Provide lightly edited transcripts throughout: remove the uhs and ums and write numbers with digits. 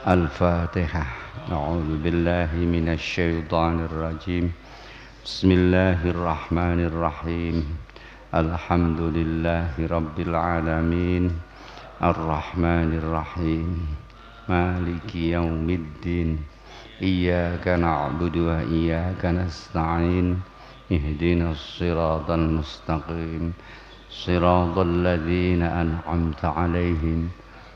الفاتحة. أعوذ بالله من الشيطان الرجيم. بسم الله الرحمن الرحيم. الحمد لله رب العالمين الرحمن الرحيم مالك يوم الدين إياك نعبد وإياك نستعين اهدنا الصراط المستقيم صراط الذين أنعمت عليهم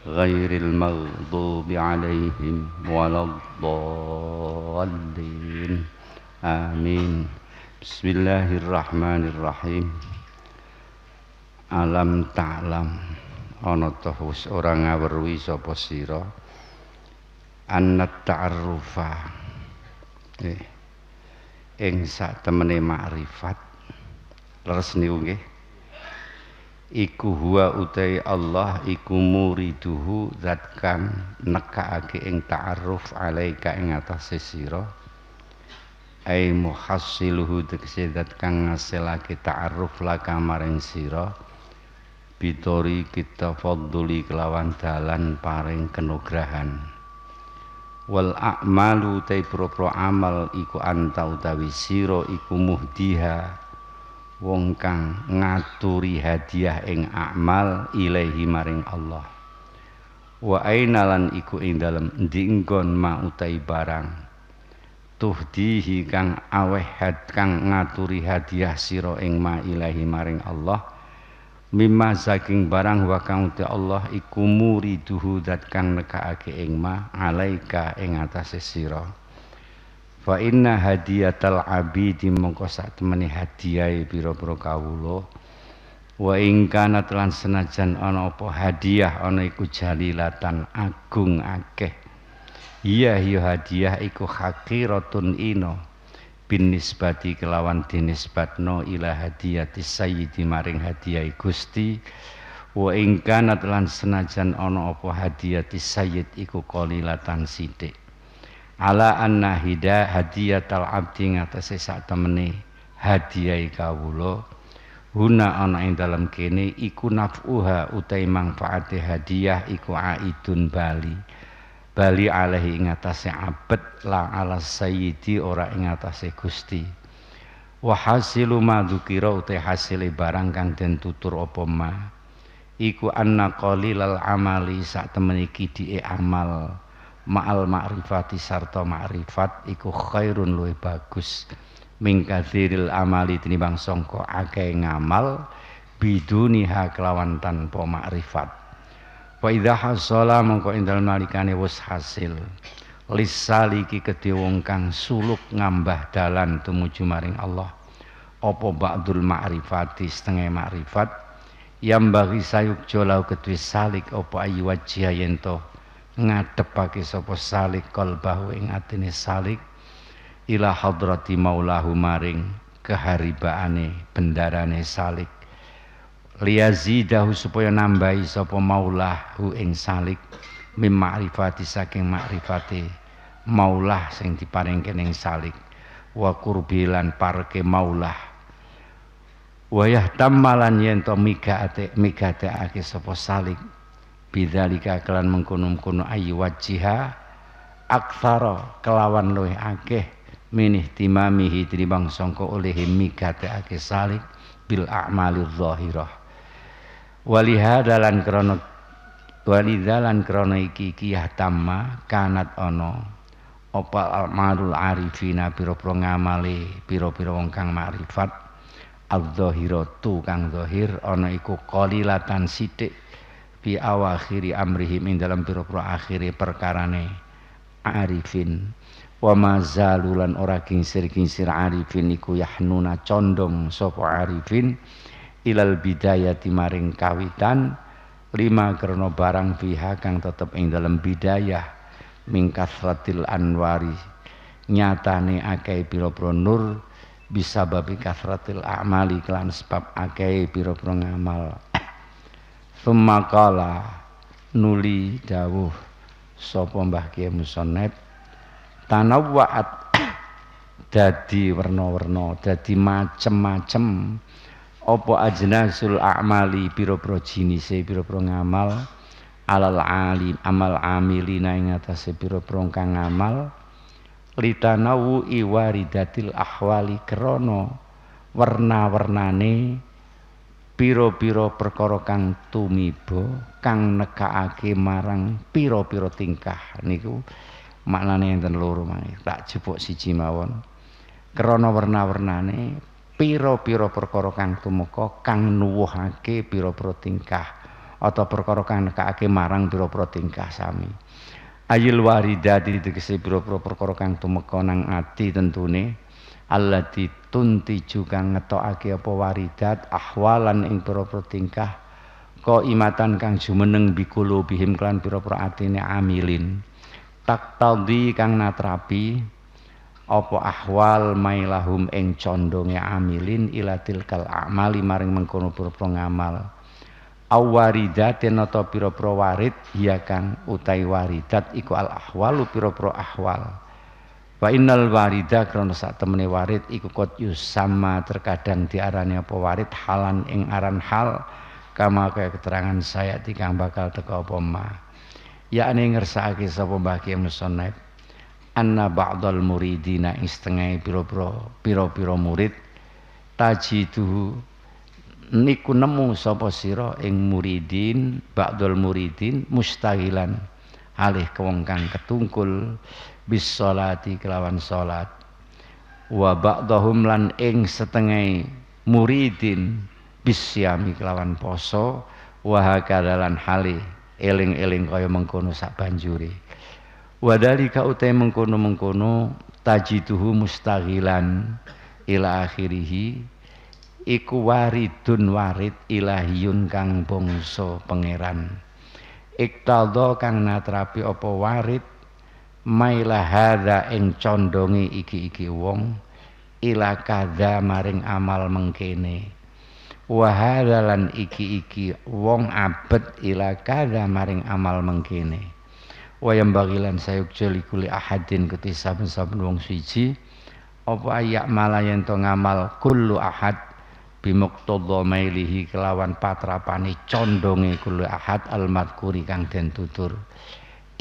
غير المغضوب عليهم ولا الضالين آمين. بسم الله الرحمن الرحيم. Alam ta'lam ana ta wis ora ngaweruhi sapa sira annat ta'arrufa ing sak temene makrifat leres niku nggih iku huwa utai Allah iku muriduhu zat kang nekake ing ta'arruf alaika ing atase sira ai muhassiluhu tegese zat kang ngasilake ta'arruf laka maring sira bitori kita fadhuli kelawan dalan paring kenugrahan wal a'malu ta pro amal iku anta utawi sira iku muhdiha wong kang ngaturi hadiah ing amal ilahi maring Allah wa ainalan iku ing dalem endi nggon ma utai barang tuhdihi kang aweh kang ngaturi hadiah sira ing ma ilahi maring Allah mimma saking barang wa kang uti Allah iku muriduhu zat kang nekake ing ma alaika ing atase sira fa inna hadiyatal abidi mongko sak temene hadiahe pira-pira kawula wa ing kana lan senajan ana apa hadiah ana iku jalilatan agung akeh iya hadiah iku haqiratun ino bin nisbati kelawan dinisbatno ila hadiyati sayyidi maring hadiah Gusti wa ing kana lan senajan ana apa hadiyati sayyid iku qalilatan sithik ala anna hadiyatal abdi ngatasi sak temene hadiah kawula huna ana ing dalem kene iku naf'uha utai manfaate hadiah iku aidun bali alaihi ing atase abet la ala sayyidi ora ing atase Gusti wa hasilu ma dzukira utai hasile barang kang den tutur apa ma iku anna qalilal amali sak temene kidike amal ma'al ma'rifati sarta ma'rifat iku khairun luwih bagus min katsiril amali tinimbang sangka akeh ngamal biduniha kelawan tanpa ma'rifat wa idza hasala mongko indal nalikane wis hasil lisaliki kedhe wong kang suluk ngambah dalan tumuju maring Allah apa ba'dul ma'rifati setengah ma'rifat yang bagi sayuk jolau kedhe salik apa ayu wajih yento ngadepake sapa salik qalbahu ing atine salik ila hadrati maulahu maring keharibaane bendarane salik liyazidahu supaya nambahi sapa maulahu ing salik mim ma'rifati saking ma'rifate maulah sing diparingke ning salik wa qurbilan parke maulah wayah tamalan yen to migateake sapa salik bidzalika kelan mengkono-kono ayu wajiha aktsara kelawan luwih akeh minih timamihi tinimbang sangka oleh migateake salik bil a'malil zahirah walihadalan krana walidalan krana iki kiyah tamma kanat ana apa amalul arifina pira-pira ngamale pira-pira wong kang makrifat az-zahiratu kang zahir ana iku qalilatan sithik fi awakhiri amrihim ing dalam pira-pira akhire perkarane arifin wa mazalulan ora kingsir-kingsir arifin iku yahnuna condong sapa arifin ilal bidayati maring kawitan lima krana barang fiha kang tetep ing dalam bidayah mingkasratil anwari nyatane akeh pira-pira nur bisa babi kasratil a'mali kelan sebab akeh pira-pira ngamal Sumakala nuli dawuh sapa Mbah Kiai Musonep tanawwa'at dadi werna-werna dadi macem-macem apa ajnasul a'mali pira-pira jinise pira-pira ngamal alal alim amal amilina ing atase pira-pira kang ngamal litanawu iwaridatil ahwali krana werna-wernane pira-pira perkara kang tumiba kang nekakake marang pira-pira tingkah niku maknane enten loro mangke tak jupuk siji mawon krana werna-wernane pira-pira perkara kang tumeka kang nuwuhake pira-pira tingkah atau perkara kang nekakake marang pira-pira tingkah sami ayil waridati tegese pira-pira perkara kang tumeka nang ati tentune allati tuntiju kang ngetokake apa waridat ahwalan ing pira-pira tingkah qaimatan kang jumeneng bikulo bihim kelan pira-pira atine amilin taktadi kang natrapi apa ahwal mailahum ing condonge amilin ilatil kal amali maring mengkono pira-pira ngamal awaridatin atau pira-pira warid ya kang utai waridat iku al ahwalu pira-pira ahwal wa innal warida krana sak temene warid iku qad yusamma terkadang diarani apa warid halan ing aran hal kama kaya keterangan saya tikang bakal teka apa ma yakni ngersakake sapa Mbah Kiai Musonep anna ba'dal muridina ing setengah pira-pira murid tajidu niku nemu sapa sira ing muridin ba'dal muridin mustahilan alih wong kang ketungkul bis sholati kelawan salat wa ba'dahum lan ing setengah muridin bis syami kelawan poso wa hakadalan hali eling-eling kaya mengkono sak banjure wa dalika uta mengkono-mengkono tajiduhu mustaghilan ila akhirih iku waridun warid ilahiyun kang bangsa pangeran iktadha kang natrapi apa warid maila hadza ing condonge iki wong ila kadza maring amal mengkene wa hadalan iki wong abet ila kadza maring amal mengkene wayam bagilan sayuk jeli kuli ahadin kuti saben-saben wong siji apa ayak malayan to ngamal kullu ahad bimuqtadha mailihi kelawan patrapane condonge kullu ahad almadkuri kang den tutur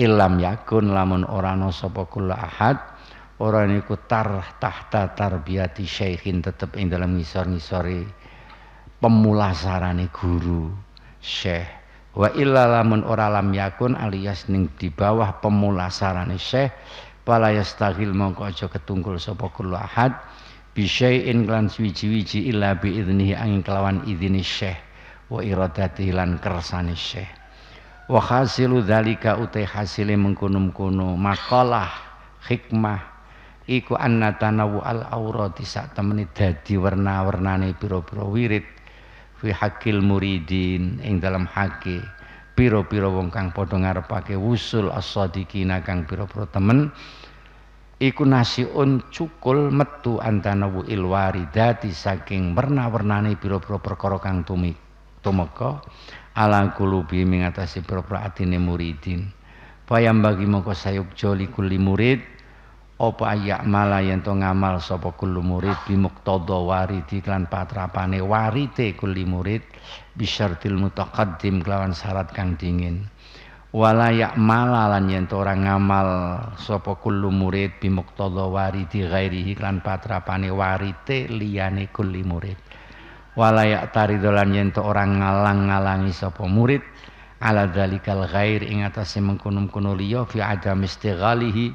ilam yakun lamun ora ana sapa kullu ahad ora niku tahta tarbiyati syekhin tetep ing dalam ngisor-ngisore pemulasarane guru syekh wa illa lamun ora lam yakun alias ning di bawah pemulasarane syekh pala yastaghil mongko aja ketungkul sapa kullu ahad bi syai'in lan suwiji-wiji illa bi idnihi angin kelawan idine syekh wa iradatihi lan kersane syekh wa hasilu dzalika utai hasile mengkono-mengkono makalah hikmah iku anna tanawu al aurati sak temene dadi werna-wernane pira-pira wirid fi hakil muridin ing dalam hake pira-pira wong kang padha ngarepake wusul as-sadiqina kang pira-pira temen iku nasiun cukul metu antanawu il waridati saking werna-wernane pira-pira perkara kang tumeka ala kulubi mengatasi pira-pira atine muridin payam bagi mongko sayuk joli kulli murid apa ayak mala yen to ngamal sapa kullu murid bi muqtada waridi lan patrapane warite kulli murid bisyartil mutaqaddim kelawan syarat kang dingin wala yak mala lan yen to ora ngamal sapa kullu murid bi muqtada waridi ghairihi lan patrapane warite liyane kulli murid wala yak taridolan yen to ora ngalang-ngalangi sapa murid ala dzalikal ghair ing atase mengkono-kono liya fi adam istighalihi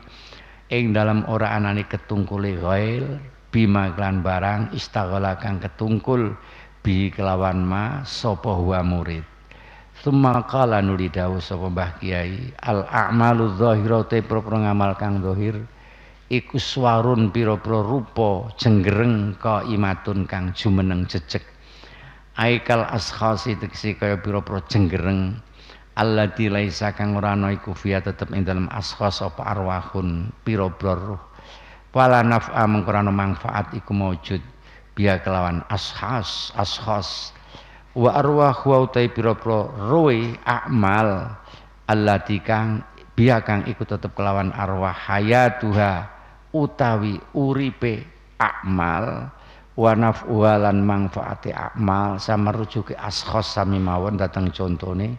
ing dalam ora anane ketungkule ghail bima klan barang istaghala kang ketungkul bi kelawan ma sapa huwa murid summa qala nuli dawuh sapa Mbah Kiai al a'malu dzahirate propro ngamal kang zahir iku swarun pira-pira rupa jenggereng qaimatun kang jumeneng jejeg aikal ashasi tegese kaya pira-pira jenggereng allati laisa kang ora ana iku fiya tetep ing dalem ashas apa arwahun pira-pira ruh wala naf'a mengko ana manfaat iku maujud biya kelawan ashas wa arwah wa utai pira-pira ruh amal allati kang biya kang iku tetep kelawan arwah hayatuha utawi uripe amal wa naf'uha lan manfaate amal sama rujuke ashas sami mawon dateng contone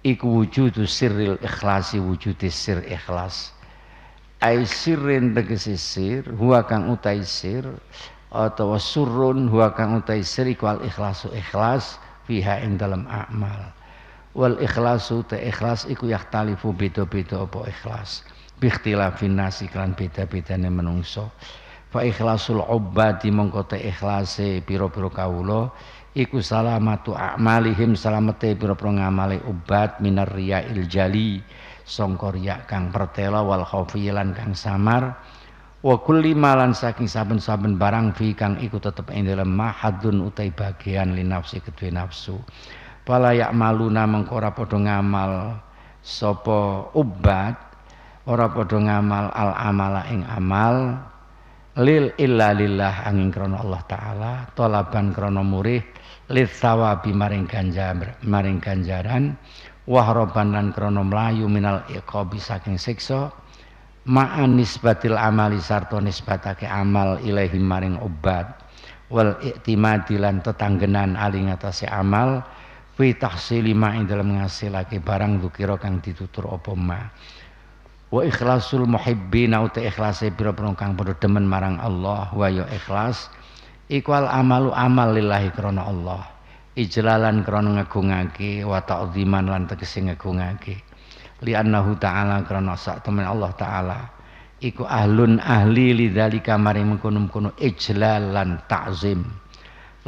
iku wujudu sirril ikhlasi wujudi sir ikhlas ai sirrin tegese sir huwa kang utai sir atau surun huwa kang utai sir iku al ikhlasu ikhlas fiha ing dalam amal wal ikhlasu ta ikhlas iku yahtalifu beda-beda apa ikhlas bi ikhtilafin nasi kan beda-bedane menungso fa ikhlasul ubbadi mongko ta ikhlase pira-pira kawula iku salamatu a'malihim salamete pira-pira ngamale ubat minar riya'il jali sangka riya kang pertela wal khaufi lan kang samar wa kulli malan saking saben-saben barang fi kang iku tetep ing dalem mahadun utai bagian li nafsi kedue nafsu pala ya'maluna mengko ora padha ngamal sapa ubat ora padha ngamal al amala ing amal lil illa lillah angin krana Allah taala talaban krana murih lit sawabi maring ganjaran wahroban lan krana mlayu minal iqabi saking siksa ma'an nisbatil amali sarta nisbatake amal ilahi maring obat wal iktimadi lan tetanggenan ali ngatasi amal fi tahsili ma ing dalem ngasilake barang dzikira kang ditutur apa ma wa ikhlasul muhibbin uta ikhlase pira-pira kang padha demen marang Allah wa ya ikhlas iku al amalu amal lillahi krana Allah ijlalan krana ngagungake wa ta'dziman lan tegese ngagungake li annahu ta'ala krana sak temen Allah taala iku ahlun ahli lidzalika maring mengkono-mengkono ijlal lan ta'zim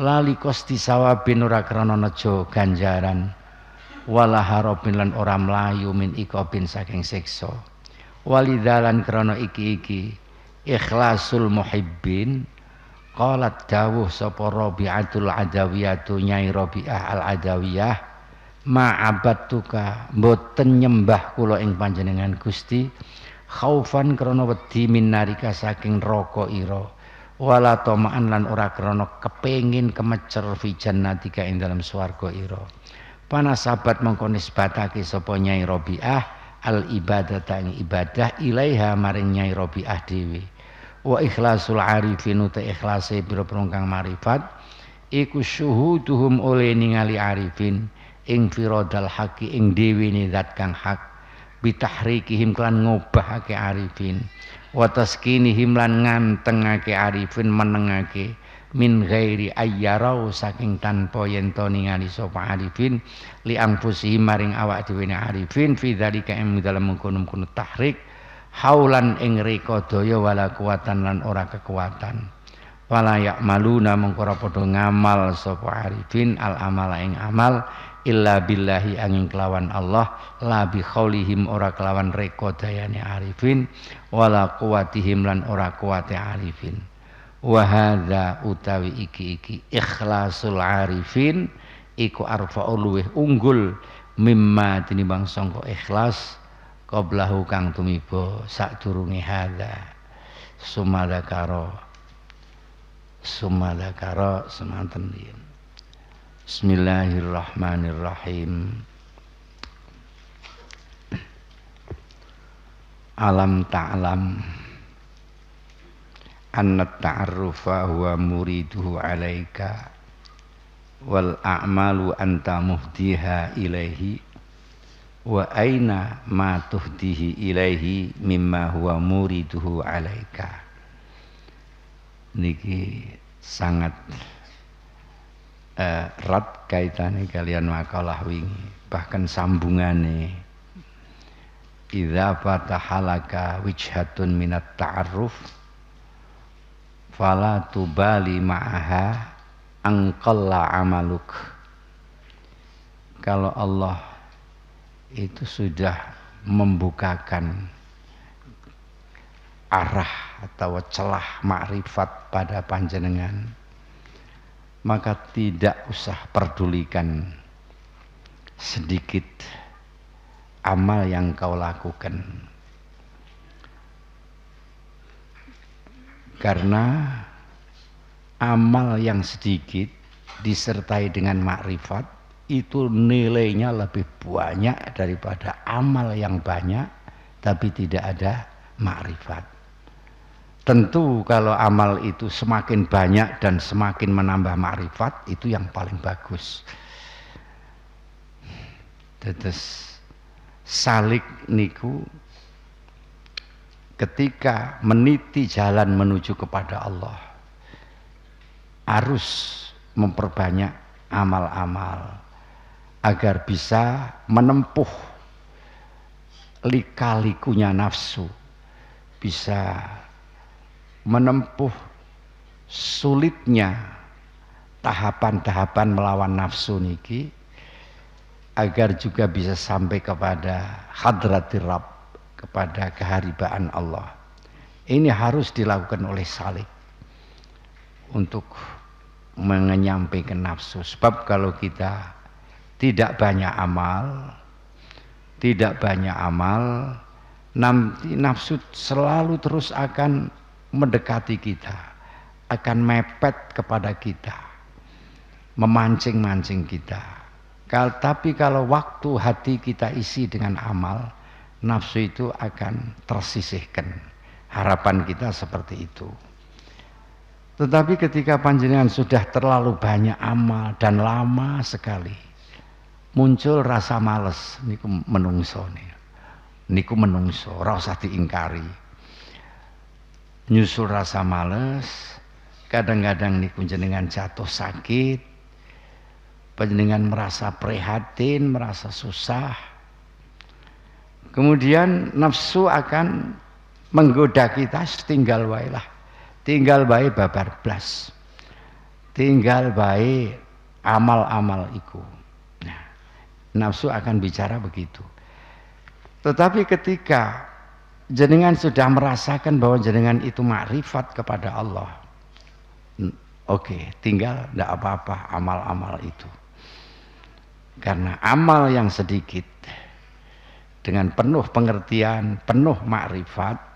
lali kosti sawabin ora krana nejo ganjaran wala harabin lan ora mlayu min iqabin saking siksa walidzalan krana iki ikhlasul muhibbin qalat dawuh sapa Rabi'atul Adawiyatu Nyai Rabi'ah Al Adawiyah ma'abattuka mboten nyembah kula ing panjenengan Gusti khaufan krana wedi minarika saking neraka ira wala tamaan lan ora krana kepengin kemecer fi jannatika ing dalam swarga ira panasabat mengko nisbatake sapa Nyai Rabi'ah al ibadata ing ibadah ilaiha maring Nyai Rabi'ah dhewe wa ikhlasul arifin uta ikhlase pira-pira kang marifat iku syuhuduhum oleh ningali arifin ing firadal haqi ing dhewe ne zat kang hak bitahrikihim kelan ngobahake arifin wa taskinihim lan ngantengake arifin menengake min ghairi ayyarau saking tanpa yen to ningali sapa arifin li anfusihim maring awak dhewe ne arifin fi dzalika ing dalem mengkono-mengkono tahrik haulan ing reka daya wala kuwatan lan ora kekuatan wala ya'maluna mengko ora padha ngamal sapa arifin al amala ing amal illa billahi angin kelawan Allah la bi khaulihim ora kelawan reka dayane arifin wala quwatihim lan ora kuwate arifin wa hadza utawi iki ikhlasul arifin iku arfa'ul luweh unggul mimma tinimbang sangka ikhlas qablahu kang tumiba sadurunge hadza sumadakara semanten yen Bismillahirrahmanirrahim alam ta'lam anna ta'arrufa huwa muriduhu alaika wal a'malu anta muhdiha ilaihi wa aina ma tuhdihi ilaihi mimma huwa muriduhu alaika. Niki sangat erat kaitane kalian makalah wingi, bahkan sambungane idza fatahalaka wijhatun minat ta'arruf fala tubali ma'aha angqalla amaluk. Kalau Allah itu sudah membukakan arah atau celah makrifat pada panjenengan, maka tidak usah pedulikan sedikit amal yang kau lakukan, karena amal yang sedikit disertai dengan makrifat itu nilainya lebih banyak daripada amal yang banyak tapi tidak ada makrifat. Tentu kalau amal itu semakin banyak dan semakin menambah makrifat itu yang paling bagus. Dados salik niku ketika meniti jalan menuju kepada Allah harus memperbanyak amal-amal agar bisa menempuh lika-likunya nafsu, bisa menempuh sulitnya tahapan-tahapan melawan nafsu niki, agar juga bisa sampai kepada hadratir Rabb, kepada keharibaan Allah. Ini harus dilakukan oleh salik untuk menyampaikan nafsu. Sebab kalau kita tidak banyak amal, nanti nafsu selalu terus akan mendekati kita, akan mepet kepada kita, memancing-mancing kita. Tapi kalau waktu hati kita isi dengan amal, nafsu itu akan tersisihkan. Harapan kita seperti itu. Tetapi ketika panjenengan sudah terlalu banyak amal dan lama sekali, muncul rasa males. Niku menungso nih. Niku menungso, ora usah diingkari. Nyusul rasa males, kadang-kadang niku jenengan jatuh sakit, panjenengan merasa prihatin, merasa susah. Kemudian nafsu akan menggoda kita, tinggal wae lah. Tinggal bae babar blas. Tinggal bae amal-amal iku. Nah, nafsu akan bicara begitu. Tetapi ketika jenengan sudah merasakan bahwa jenengan itu makrifat kepada Allah, oke, tinggal tidak apa-apa amal-amal itu. Karena amal yang sedikit dengan penuh pengertian, penuh makrifat,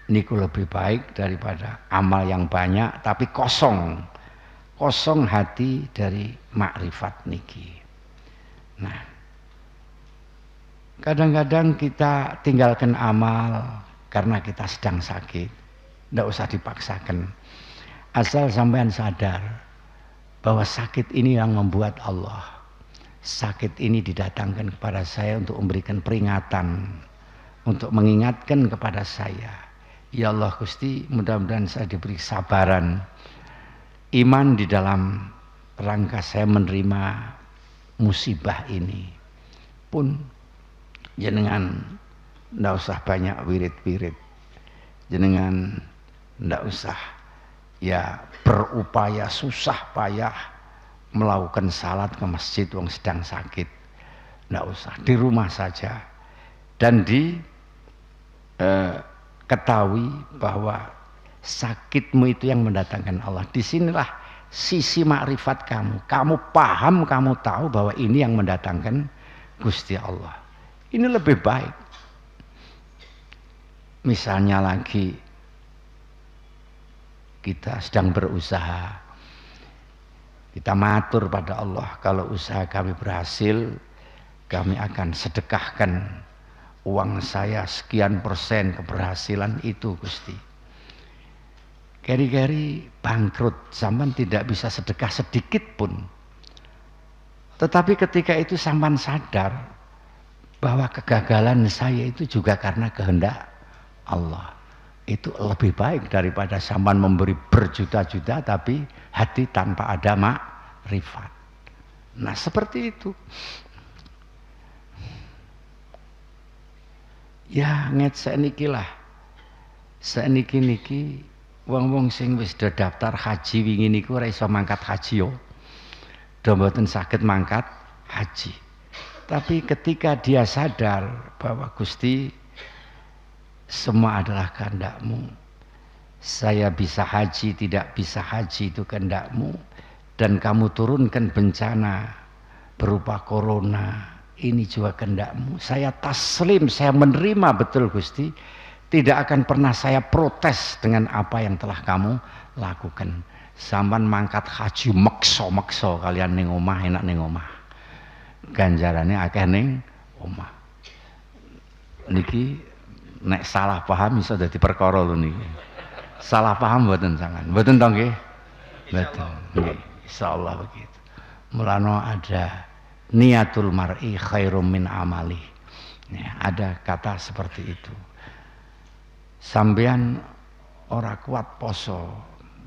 niku lebih baik daripada amal yang banyak tapi kosong hati dari makrifat niki. Nah, kadang-kadang kita tinggalkan amal karena kita sedang sakit. Tidak usah dipaksakan, asal sampean sadar bahwa sakit ini yang membuat Allah. Sakit ini didatangkan kepada saya untuk memberikan peringatan, untuk mengingatkan kepada saya, ya Allah Gusti, mudah-mudahan saya diberi kesabaran, iman di dalam rangka saya menerima musibah ini. Pun jenengan ndak usah banyak wirid-wirid, jenengan ndak usah ya berupaya susah payah melakukan salat ke masjid wong sedang sakit. Ndak usah, di rumah saja. Dan ketahui bahwa sakitmu itu yang mendatangkan Allah. Disinilah sisi makrifat kamu. Kamu paham, kamu tahu bahwa ini yang mendatangkan Gusti Allah. Ini lebih baik. Misalnya lagi kita sedang berusaha, kita matur pada Allah, kalau usaha kami berhasil, kami akan sedekahkan uang saya sekian persen keberhasilan itu Gusti. Keri-keri bangkrut, sampean tidak bisa sedekah sedikit pun. Tetapi ketika itu sampean sadar bahwa kegagalan saya itu juga karena kehendak Allah. Itu lebih baik daripada sampean memberi berjuta-juta tapi hati tanpa ada makrifat. Nah, seperti itu. Ya nget saeniki lah. Saeniki wong-wong sing wis do daftar haji wingi niku ora iso mangkat haji yo. Do mboten saged mangkat haji. Tapi ketika dia sadar bahwa Gusti, semua adalah kehendak-Mu. Saya bisa haji, tidak bisa haji itu kehendak-Mu. Dan kamu turunkan bencana berupa corona, ini juga kehendak-Mu. Saya taslim, saya menerima betul Gusti. Tidak akan pernah saya protes dengan apa yang telah kamu lakukan. Sampan mangkat haji makso kalian ning omah, enak ning omah. Ganjarannya akeh ning omah. Niki nek salah paham iso dadi perkara lho niki. Salah paham mboten sangan. Mboten to nggih? Mboten. Nggih, insyaallah begitu. Mulane ada niatul mar'i khairum min amali. Ya, ada kata seperti itu. Sampean ora kuat poso,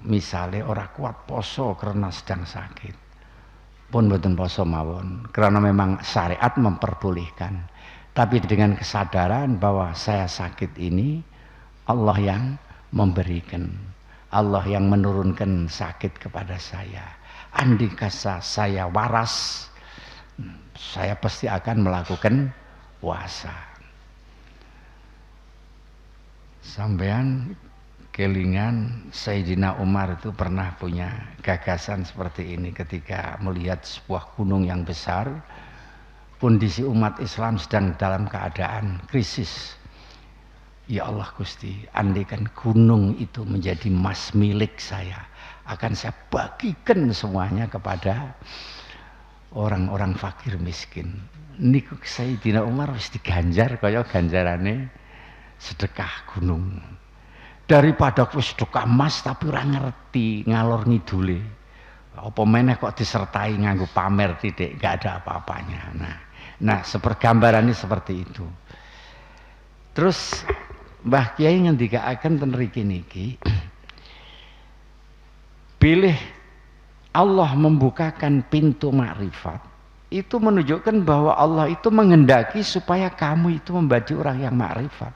misalnya ora kuat poso karena sedang sakit, pun boten poso mawon, karena memang syariat memperbolehkan. Tapi dengan kesadaran bahwa saya sakit ini Allah yang memberikan, Allah yang menurunkan sakit kepada saya. Andai kata saya waras, saya pasti akan melakukan puasa. Sampean kelingan Sayyidina Umar itu pernah punya gagasan seperti ini ketika melihat sebuah gunung yang besar, kondisi umat Islam sedang dalam keadaan krisis. Ya Allah Gusti, andaikan gunung itu menjadi emas milik saya, akan saya bagikan semuanya kepada orang-orang fakir miskin. Niku Sayyidina Umar wis diganjar kaya ganjarane sedekah gunung. Daripada wis sedekah emas tapi ora ngerti ngalor ngidule. Apa meneh kok disertai nganggo pamer titik, gak ada apa-apanya. Nah, sepergambarannya seperti itu. Terus Mbah Kiai ngendikaaken ten mriki niki, pilih Allah membukakan pintu makrifat, itu menunjukkan bahwa Allah itu menghendaki supaya kamu itu menjadi orang yang makrifat,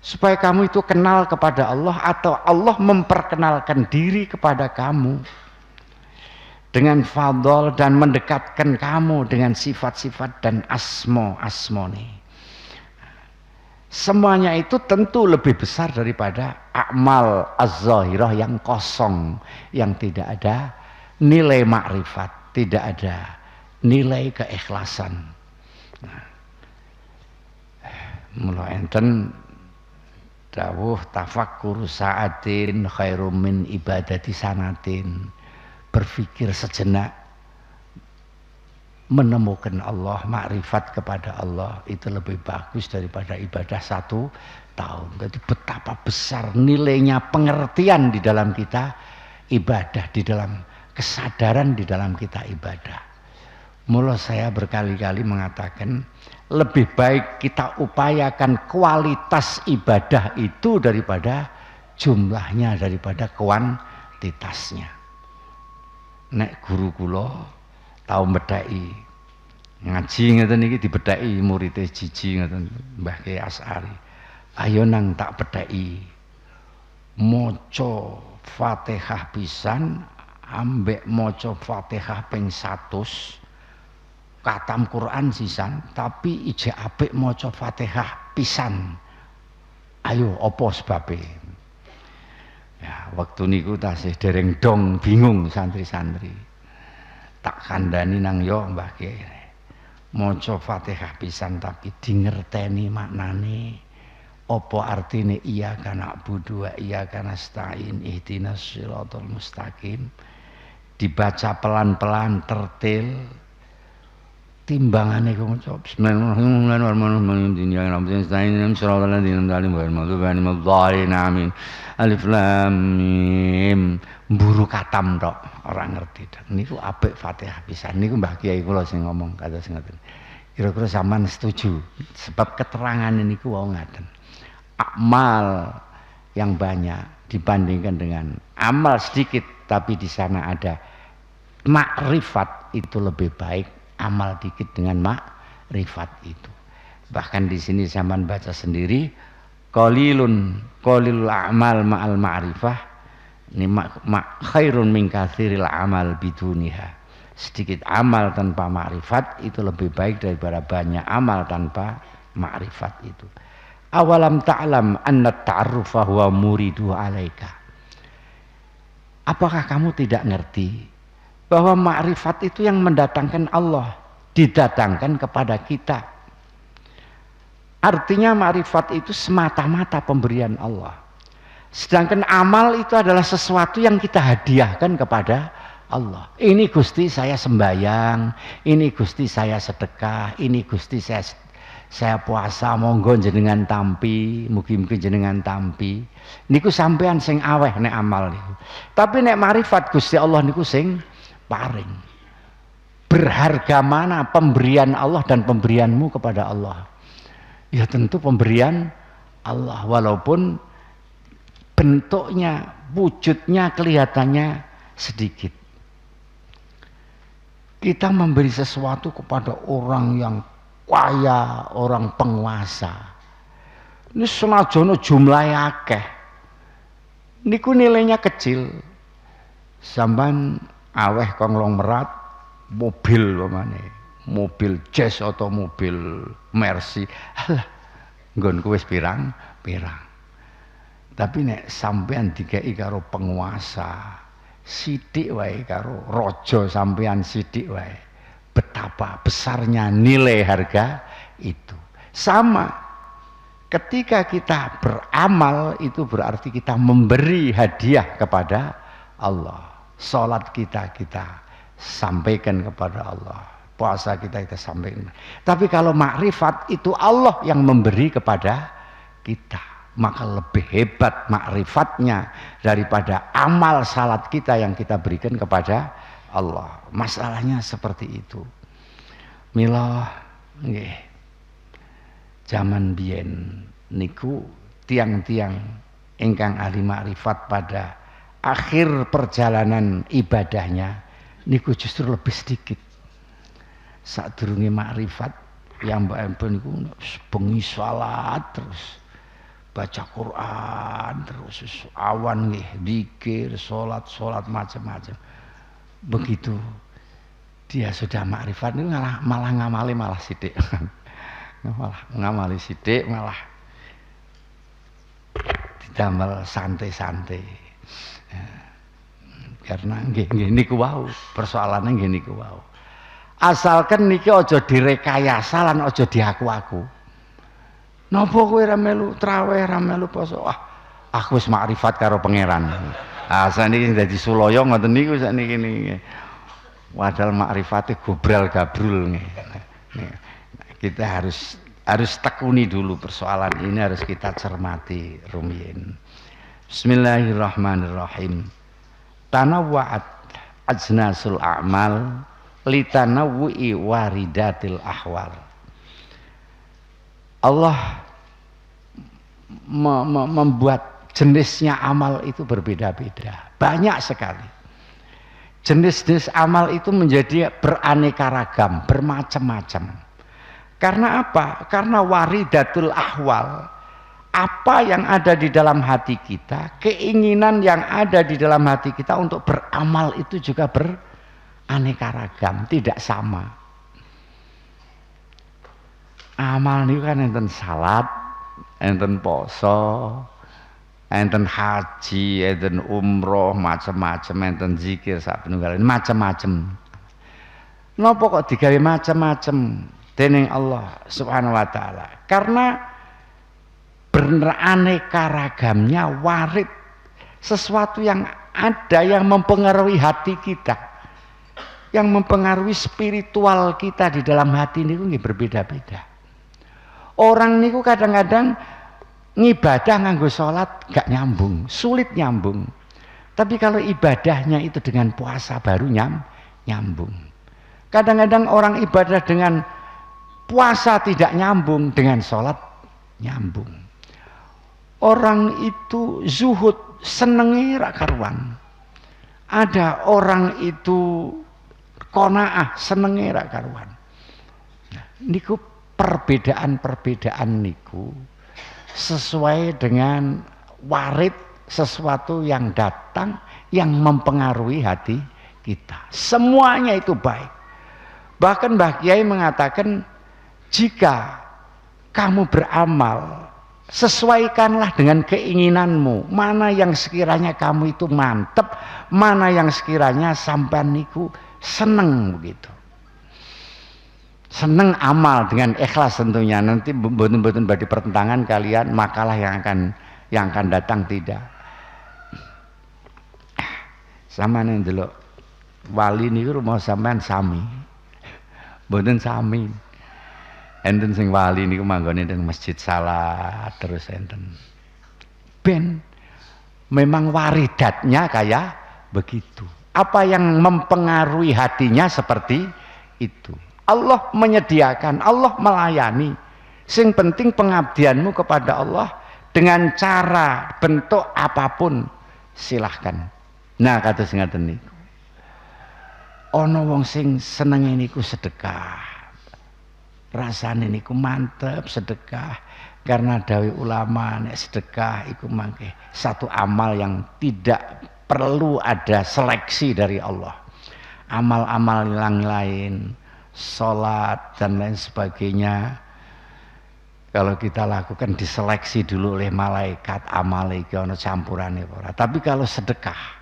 supaya kamu itu kenal kepada Allah, atau Allah memperkenalkan diri kepada kamu dengan fadl dan mendekatkan kamu dengan sifat-sifat dan asmo-asmoni. Semuanya itu tentu lebih besar daripada amal az-zahirah yang kosong, yang tidak ada nilai makrifat, tidak ada nilai keikhlasan. Mula enten dawuh tafakkur sa'atin khairum min ibadati sanatin. Berpikir sejenak menemukan Allah, makrifat kepada Allah itu lebih bagus daripada ibadah 1 tahun. Jadi betapa besar nilainya pengertian di dalam kita ibadah, di dalam kesadaran di dalam kita ibadah. Mula saya berkali-kali mengatakan lebih baik kita upayakan kualitas ibadah itu daripada jumlahnya, daripada kuantitasnya. Nek guru kula tau medhaki ngaji ngeten iki dibedhaki muridé jiji ngeten Mbah Kiai As'ari. Ayo nang tak bedhaki maca Fatihah pisan ambek maca Fatihah ping 100, katam Quran sisan, tapi ijek apik maca Fatihah pisan. Ayo apa sebabe? Ya, waktu niku tasih dereng dong bingung santri-santri. Tak kandhani nang yo Mbah Kiai. Maca Fatihah pisan tapi dingerteni maknane. Apa artine iyyaka na'budu wa iyyaka nasta'in ihdinas shiratal mustaqim. Dibaca pelan-pelan tertil. Timbangane kok maca bismillahirrahmanirrahim. Alif lam mim. Mburu katam tok, ora ngerti. Niku apik Fatihah pisan. Niku Mbah Kiai kula sing ngomong kados ngoten. Kira-kira sampean setuju sebab keterangan niku wau ngaten. Amal yang banyak dibandingkan dengan amal sedikit tapi di sana ada makrifat, itu lebih baik amal dikit dengan makrifat itu. Bahkan di sini sampean baca sendiri qalilul a'mal ma'al ma'rifah ini khairun min katsiril amal biduniha. Sedikit amal tanpa makrifat itu lebih baik daripada banyak amal tanpa makrifat itu. Awalam ta'lam anna ta'arrufa huwa muridu alaika. Apakah kamu tidak ngerti bahwa makrifat itu yang mendatangkan Allah, didatangkan kepada kita. Artinya makrifat itu semata-mata pemberian Allah. Sedangkan amal itu adalah sesuatu yang kita hadiahkan kepada Allah. Ini Gusti saya sembahyang, ini Gusti saya sedekah, ini Gusti saya puasa, monggo jenengan tampi, mugi-mugi jenengan tampi. Niku sampean sing aweh nek amal niku. Tapi nek makrifat Gusti Allah niku sing paring. berharga mana pemberian Allah dan pemberianmu kepada Allah? Ya tentu pemberian Allah, walaupun bentuknya, wujudnya, kelihatannya sedikit. Kita memberi sesuatu kepada orang yang kaya, orang penguasa. Ini senajan jumlahnya akeh, niku nilainya kecil. Sampan aweh konglomerat mobil pamane, mobil Jazz atau mobil Mercy, alah nggonku wis pirang-pirang. Tapi nek sampean dikei karo penguasa sithik wae, karo raja sampean sithik wae, betapa besarnya nilai harga itu. Sama ketika kita beramal, itu berarti kita memberi hadiah kepada Allah. Salat kita sampaikan kepada Allah, puasa kita sampaikan. Tapi kalau makrifat itu Allah yang memberi kepada kita, maka lebih hebat makrifatnya daripada amal salat kita yang kita berikan kepada Allah. Masalahnya seperti itu. Mila nggih, zaman biyen niku tiang-tiang ingkang ahli makrifat pada akhir perjalanan ibadahnya niku justru lebih sedikit. Sadurunge makrifat yang mbak niku bengi salat terus, baca Quran terus, awan nggih zikir, salat macam-macam. Begitu dia sudah makrifat niku malah ngamali malah sithik. Malah ngamali sithik, malah didamel santai-santai. Karena nggih niku wau, persoalannya nggih niku wau. Asalkan niki aja direkayasa lan aja diaku-aku. Napa kowe ra melu traweh, ra melu poso? Aku wis makrifat karo pangeran. Saniki dadi sulaya ngoten niku sakniki niki. Padahal makrifate gobral gabrul nggih. Kita harus tekuni dulu persoalan ini, harus kita cermati rumiyin. Bismillahirrahmanirrahim. Tanawwa'at ajnasul a'mal litanawwu'i waridatil ahwal. Allah membuat jenisnya amal itu berbeda-beda, banyak sekali. Jenis-jenis amal itu menjadi beraneka ragam, bermacam-macam. Karena apa? Karena waridatul ahwal, apa yang ada di dalam hati kita, keinginan yang ada di dalam hati kita untuk beramal itu juga beraneka ragam, tidak sama. Amal ini kan enten salat, enten poso, enten haji, enten umroh, macam-macam, enten zikir, macam-macam. Napa kok digawe macam-macam dening Allah Subhanahu wa taala? Karena beraneka ragamnya warid, sesuatu yang ada yang mempengaruhi hati kita, yang mempengaruhi spiritual kita di dalam hati niku nggih berbeda-beda. Orang niku kadang-kadang ngibadah nganggo salat gak nyambung, sulit nyambung. Tapi kalau ibadahnya itu dengan puasa baru nyambung. Kadang-kadang orang ibadah dengan puasa tidak nyambung, dengan sholat nyambung. Orang itu zuhud, senengi rak karuan. Ada orang itu qanaah, senengi rak karuan. Niku perbedaan-perbedaan niku sesuai dengan warid, sesuatu yang datang yang mempengaruhi hati kita. Semuanya itu baik. Bahkan Mbah Kiai mengatakan, jika kamu beramal, sesuaikanlah dengan keinginanmu, mana yang sekiranya kamu itu mantep, mana yang sekiranya sampean niku seneng begitu. Seneng amal dengan ikhlas tentunya. Nanti mboten-mboten badhe pertentangan kalian makalah yang akan datang tidak. Sama nih delok wali niku rumah sampean sami. Mboten sami. Enten sing wali niku manggone teng masjid salat terus enten. Ben memang waridatnya kayak begitu. Apa yang mempengaruhi hatinya seperti itu. Allah menyediakan, Allah melayani. Sing penting pengabdianmu kepada Allah dengan cara bentuk apapun silahkan. Nah kados ngaten niku. Ana wong sing senenge niku sedekah. Rasane niku mantep sedekah. Karena dawuh ulama nek sedekah iku mangke satu amal yang tidak perlu ada seleksi dari Allah. Amal-amal yang lain, sholat dan lain sebagainya, kalau kita lakukan diseleksi dulu oleh malaikat, amal iki ana campurane ora. Tapi kalau sedekah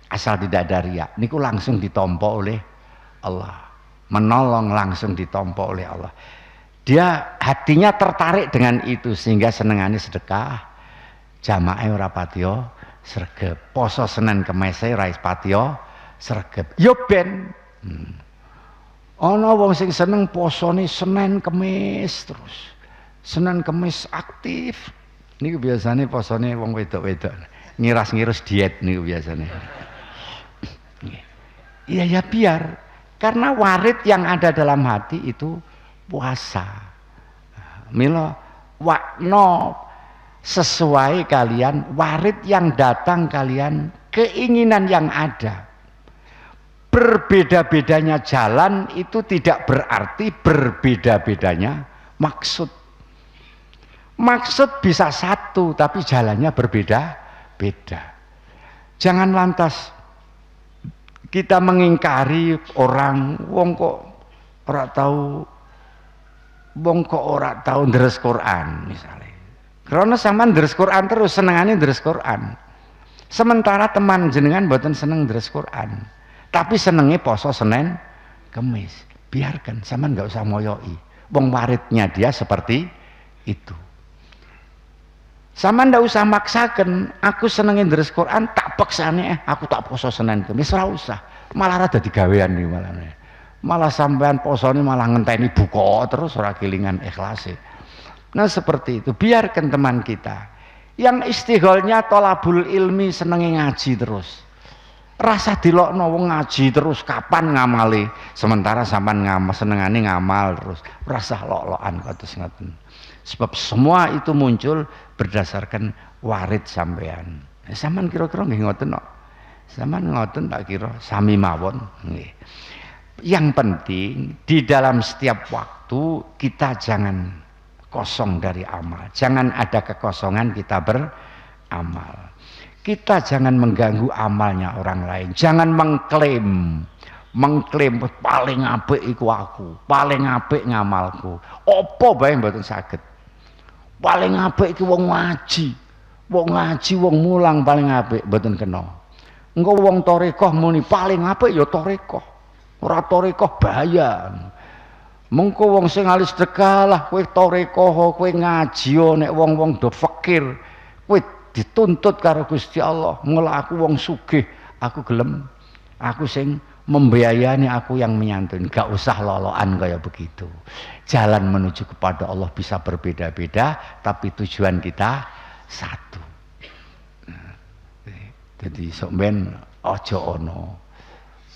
asal tidak ada riya niku langsung ditompo oleh Allah. Menolong langsung ditompo oleh Allah. Dia hatinya tertarik dengan itu sehingga senengane sedekah. Jamaah ora patiya sregep. Poso Senin Kemis ora patiya sregep. Yo ben. Ana wong sing seneng posone Senin Kemis terus. Senin Kemis aktif. Niku biasane posone wong wedok-wedok. Ngiras-ngirus diet niku biasane. Iya ya biar. Karena warid yang ada dalam hati itu puasa. Mila wakno sesuai kalian warid yang datang kalian, keinginan yang ada. Berbeda-bedanya jalan itu tidak berarti berbeda-bedanya maksud. Maksud bisa satu tapi jalannya berbeda-beda. Jangan lantas kita mengingkari orang wong kok ora tahu ndres Quran misalnya. Karena sampean ndres Quran terus senengane ndres Quran. Sementara teman jenengan mboten seneng ndres Quran. Tapi senenge poso Senin Kemis. Biarkan, sampean nggak usah moyoi. Wong waridnya dia seperti itu. Sampean ndak usah maksakan, aku senenge ndres Quran tak paksane aku tak poso Senin Kemis, ora usah. Malah rada digawean iki malah. Malah sampean posone malah ngenteni buka terus ora kelingan ikhlase. Nah seperti itu, biarkan teman kita yang istigholnya tolabul ilmi senenge ngaji terus. Rasa dilokno wong ngaji terus kapan ngamali, sementara sampean senengane ngamal terus. Rasa lok-lokan kados ngoten. Sebab semua itu muncul berdasarkan warid sampean. Sampean kira-kira nggih ngoten kok. Sampean ngoten tak kira sami mawon nggih. Yang penting di dalam setiap waktu kita jangan kosong dari amal. Jangan ada kekosongan kita beramal. Kita jangan mengganggu amalnya orang lain. Jangan mengklaim paling apik iku aku, paling apik ngamalku. Apa bae mboten saged. Paling apik iki wong ngaji. Wong mulang paling apik mboten kena. Engko wong tarekah muni paling apik ya tarekah. Ora tarekah bahaya. Mengko wong sing alis sedekah kowe tarekah, kowe ngaji nek wong-wong do fakir. Kowe dituntut karo Gusti Allah, mula aku wong sugih, aku gelem, aku sing membiayani, aku yang menyantun. Gak usah lolokan kayak begitu. Jalan menuju kepada Allah bisa berbeda-beda, tapi tujuan kita satu. Jadi sampeyan aja ana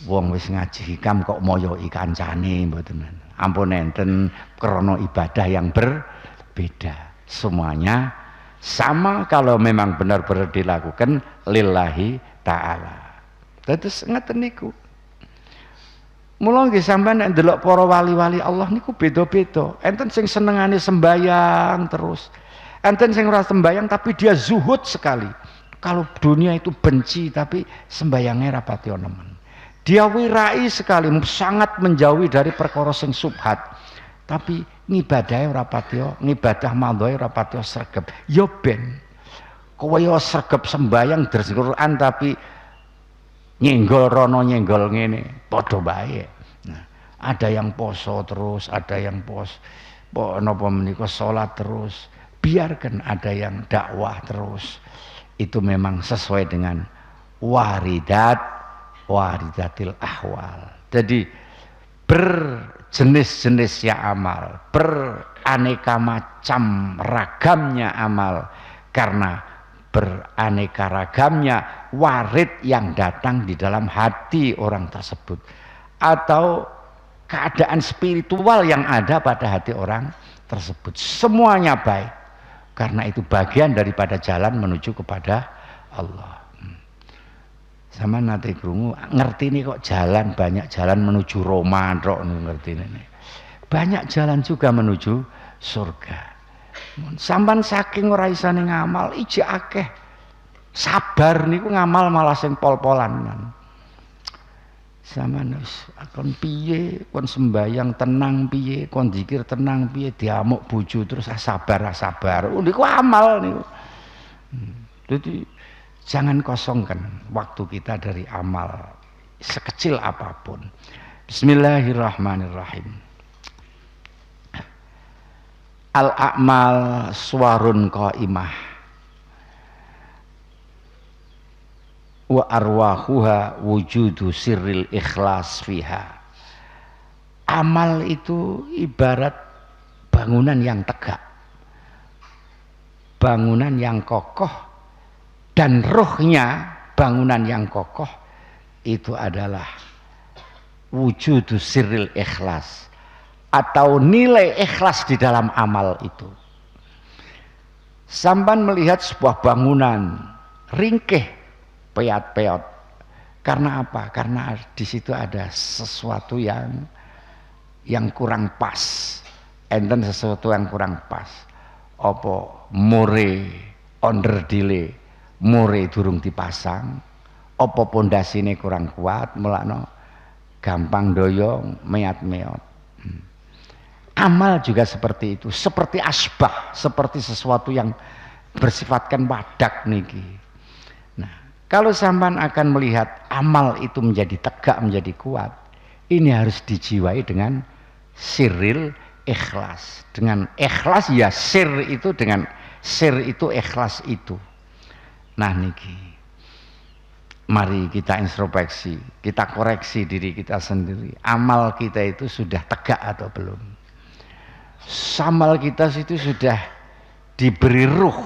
wong wis ngaji hikam kok moyoi kancane mboten. Ampun enten krana ibadah yang berbeda. Semuanya sama kalau memang benar-benar dilakukan lillahi ta'ala. Terus ngeten niku. Mula nggih sampean nek ndelok para wali-wali Allah niku beda-beda. Enten sing senengane sembayang terus. Enten sing ora sembayang tapi dia zuhud sekali. Kalau dunia itu benci tapi sembayangnya rapati nemen. Dia wirai sekali, sangat menjauhi dari perkara sing subhat. Tapi ngibadahe ora patiya, ngibadah mandhae ora patiya sregep. Ya ben kowe yo sregep sembayang deres Quran tapi nyenggol rono nyenggol ngene, padha bae. Nah, ada yang poso terus, ada yang napa menika salat terus. Biarkan ada yang dakwah terus. Itu memang sesuai dengan waridatil ahwal. Jadi berjenis-jenisnya amal, beraneka macam ragamnya amal, karena beraneka ragamnya warid yang datang di dalam hati orang tersebut. Atau keadaan spiritual yang ada pada hati orang tersebut. Semuanya baik. Karena itu bagian daripada jalan menuju kepada Allah. Sama nanti krungu ngerti ini kok jalan, banyak jalan menuju Roma, ngerti ini. Banyak jalan juga menuju surga. Sampan saking ora isane ngamal, iji akeh sabar niku ngamal malah sing pol-polan. Sampeyan wis kon piye, kon sembayang tenang piye, kon zikir tenang piye, diamuk bojo terus sabar. Niku amal niku. Jadi jangan kosongkan waktu kita dari amal sekecil apapun. Bismillahirrahmanirrahim. Al-a'mal suwarun qaimah wa arwahuha wujudu sirril ikhlas fiha. Amal itu ibarat bangunan yang tegak, bangunan yang kokoh, dan ruhnya bangunan yang kokoh itu adalah wujudu sirril ikhlas, atau nilai ikhlas di dalam amal itu. Sampan melihat sebuah bangunan ringkih peot-peot, karena apa? Karena di situ ada sesuatu yang kurang pas. Enten sesuatu yang kurang pas. Apa more onderdile, more durung dipasang, apa pondasine kurang kuat, mulakno gampang doyong, meot-meot. Amal juga seperti itu, seperti asbah, seperti sesuatu yang bersifatkan wadak niki. Kalau sampan akan melihat amal itu menjadi tegak, menjadi kuat, ini harus dijiwai dengan sirril ikhlas. Dengan ikhlas ya sir itu, dengan sir itu ikhlas itu. Nah niki, mari kita introspeksi, kita koreksi diri kita sendiri. Amal kita itu sudah tegak atau belum? Amal kita itu sudah diberi ruh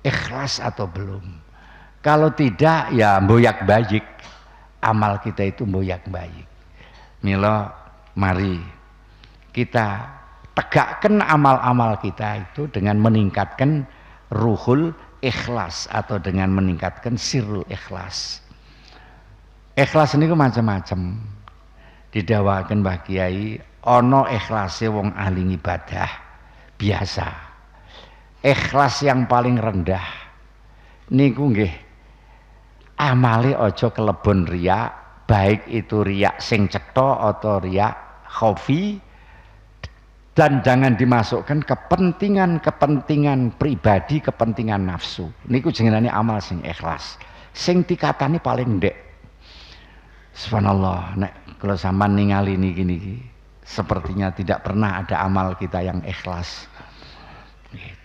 ikhlas atau belum? Kalau tidak ya mboyak bayik, amal kita itu mboyak bayik. Mila mari kita tegakkan amal-amal kita itu dengan meningkatkan ruhul ikhlas atau dengan meningkatkan sirrul ikhlas. Ikhlas ini macam-macam. Didawakan Mbah Kiai, ono ikhlase wong ahli ibadah biasa. Ikhlas yang paling rendah niku nggih amale aja kelebon riak, baik itu riak sing cetha atau riak khafi, dan jangan dimasukkan kepentingan pribadi, kepentingan nafsu. Niku jenengane amal sing ikhlas. Sing dikatani paling ndek. Subhanallah, nek kalau sampean ningali niki sepertinya tidak pernah ada amal kita yang ikhlas.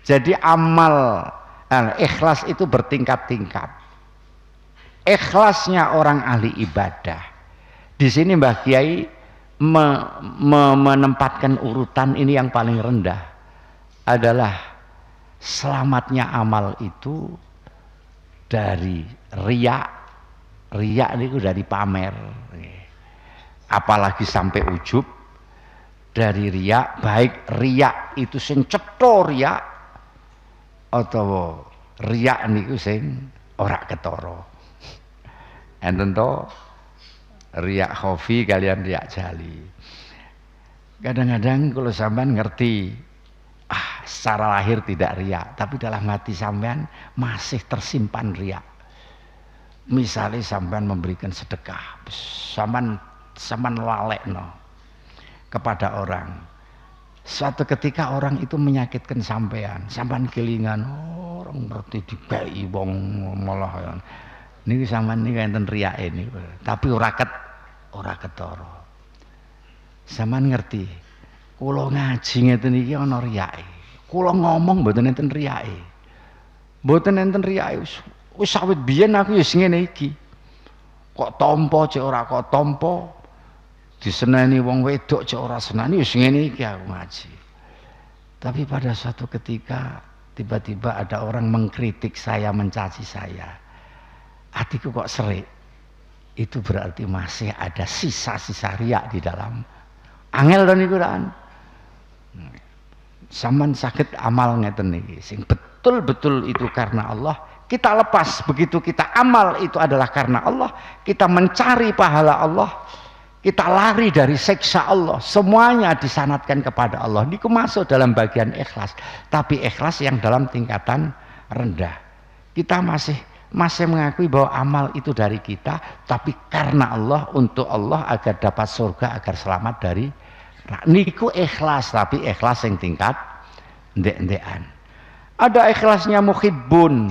Jadi amal ikhlas itu bertingkat-tingkat. Ikhlasnya orang ahli ibadah. Di sini Mbah Kiai menempatkan urutan ini yang paling rendah adalah selamatnya amal itu dari riak. Riak itu dari pamer. Apalagi sampai ujub dari riak, baik riak itu sing cetha riak atau riak niku sing ora ketara. Enten to riak khafi kalian riak jali. Kadang-kadang kalau sampean ngerti secara lahir tidak riak, tapi dalam hati sampean masih tersimpan riak. Misalnya sampean memberikan sedekah, sampean lalekno kepada orang. Suatu ketika orang itu menyakitkan sampean kelingan orang ngerti dibai wong malah niki sampean niki enten riyake niku, tapi ora ketara. Sampean ngerti, kula ngaji ngeten iki ana riyake. Kula ngomong mboten enten riyake. Mboten enten riyake. Wis awit biyen aku ya ngene iki. Kok tampa cek ora kok tampa. Diseneni wong wedok cek ora senani wis ngene iki aku ngaji. Tapi pada suatu ketika tiba-tiba ada orang mengkritik saya, mencaci saya. Hatiku kok serik. itu berarti masih ada sisa-sisa riak di dalam. Angel dan niku kan. Saman sakit amal ngeten niki sing betul-betul itu karena Allah, kita lepas. Begitu kita amal itu adalah karena Allah, kita mencari pahala Allah, kita lari dari siksa Allah, semuanya disanadkan kepada Allah. Niku masuk dalam bagian ikhlas, tapi ikhlas yang dalam tingkatan rendah. Kita masih mengakui bahwa amal itu dari kita, tapi karena Allah, untuk Allah, agar dapat surga, agar selamat dari niku ikhlas. Tapi ikhlas yang tingkat ndek-ndekan. Ada ikhlasnya muhibbun,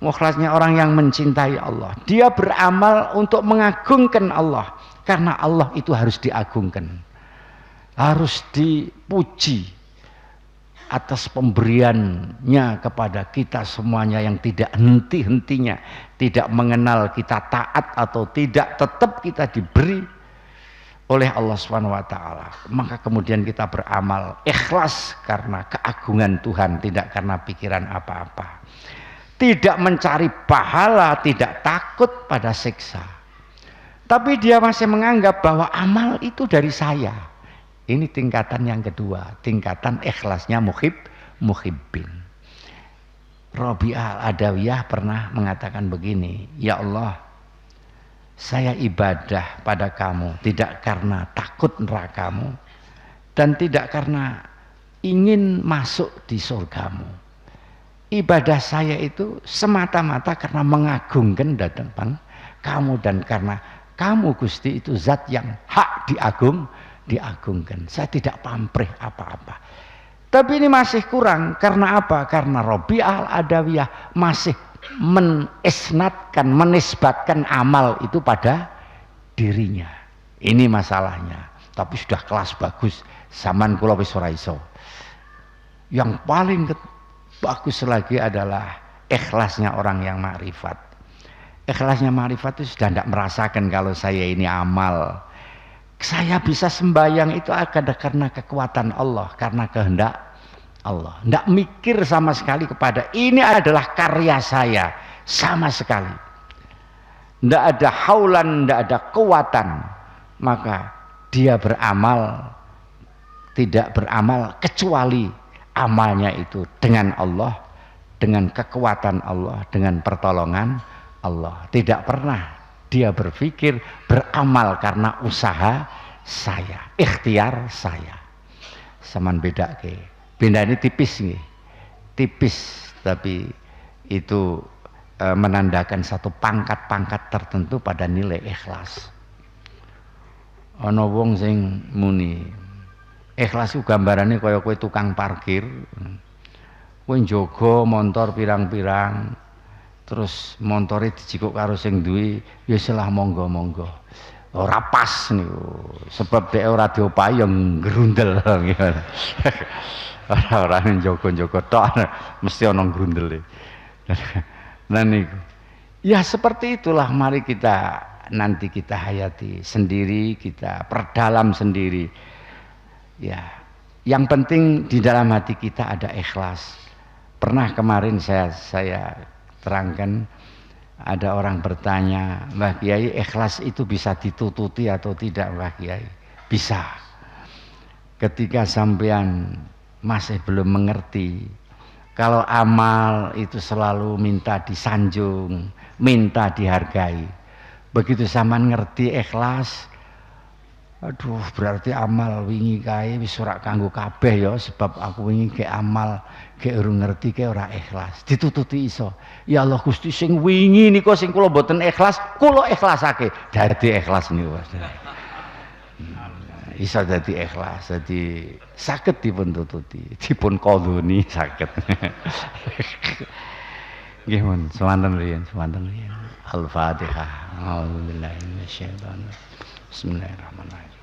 ikhlasnya orang yang mencintai Allah. Dia beramal untuk mengagungkan Allah, karena Allah itu harus diagungkan, harus dipuji atas pemberiannya kepada kita semuanya yang tidak henti-hentinya, tidak mengenal kita taat atau tidak, tetap kita diberi oleh Allah SWT. Maka kemudian kita beramal ikhlas karena keagungan Tuhan, tidak karena pikiran apa-apa, tidak mencari pahala, tidak takut pada siksa. Tapi dia masih menganggap bahwa amal itu dari saya. Ini tingkatan yang kedua, tingkatan ikhlasnya muhibbin. Rabi'ah Al-Adawiyah pernah mengatakan begini, ya Allah, saya ibadah pada kamu tidak karena takut nerakamu, dan tidak karena ingin masuk di surgamu. Ibadah saya itu semata-mata karena mengagungkan datang kamu, dan karena kamu Gusti itu zat yang hak diagungkan. Saya tidak pamrih apa-apa. Tapi ini masih kurang. Karena apa? Karena Rabi'ah Al-Adawiyah masih menisbatkan amal itu pada dirinya. Ini masalahnya. Tapi sudah kelas bagus. Zaman kula wis ora iso. Yang paling bagus lagi adalah ikhlasnya orang yang makrifat. Ikhlasnya makrifat itu sudah tidak merasakan kalau saya ini amal. Saya bisa sembahyang itu ada karena kekuatan Allah, karena kehendak Allah. Tidak mikir sama sekali kepada ini adalah karya saya, sama sekali. Tidak ada haulan, tidak ada kekuatan. Maka dia beramal, tidak beramal kecuali amalnya itu dengan Allah, dengan kekuatan Allah, dengan pertolongan Allah. Tidak pernah dia berpikir beramal karena usaha saya, ikhtiar saya. Saman beda ke. Beda ini tipis nih. Tipis, tapi itu menandakan satu pangkat-pangkat tertentu pada nilai ikhlas. Ana wong sing muni ikhlas itu gambarannya kaya kowe tukang parkir. Kowe njogo montor pirang-pirang, terus montore dijikuk karo sing duwe, ya salah monggo-monggo. Ora pas niku. Sebab dhek ora diopahi yang grundel. Ora njogo-njogo tok mesti ana grundele. Nah niku. Ya seperti itulah, mari kita nanti kita hayati sendiri, kita perdalam sendiri. Ya, yang penting di dalam hati kita ada ikhlas. Pernah kemarin saya terangkan, ada orang bertanya, Mbah Kiai, ikhlas itu bisa ditututi atau tidak, Mbah Kiai? Bisa. Ketika sampean masih belum mengerti kalau amal itu selalu minta disanjung, minta dihargai. Begitu sampean ngerti ikhlas, aduh berarti amal wingi kae wis ora kanggo kabeh ya, sebab aku wingi ke amal ke urung ngerti ke ora ikhlas. Ditututi iso. Ya Allah Gusti, sing wingi niku sing kula mboten ikhlas, kula ikhlasake. Dadi ikhlas niku. Iso dadi ikhlas, dadi saged dipun tututi, dipun qadhoni saged. Nggih mun, semanten riyen. Al-Fatihah. A'udzubillahi minasyaitonir rajim. Bismillahirrahmanirrahim.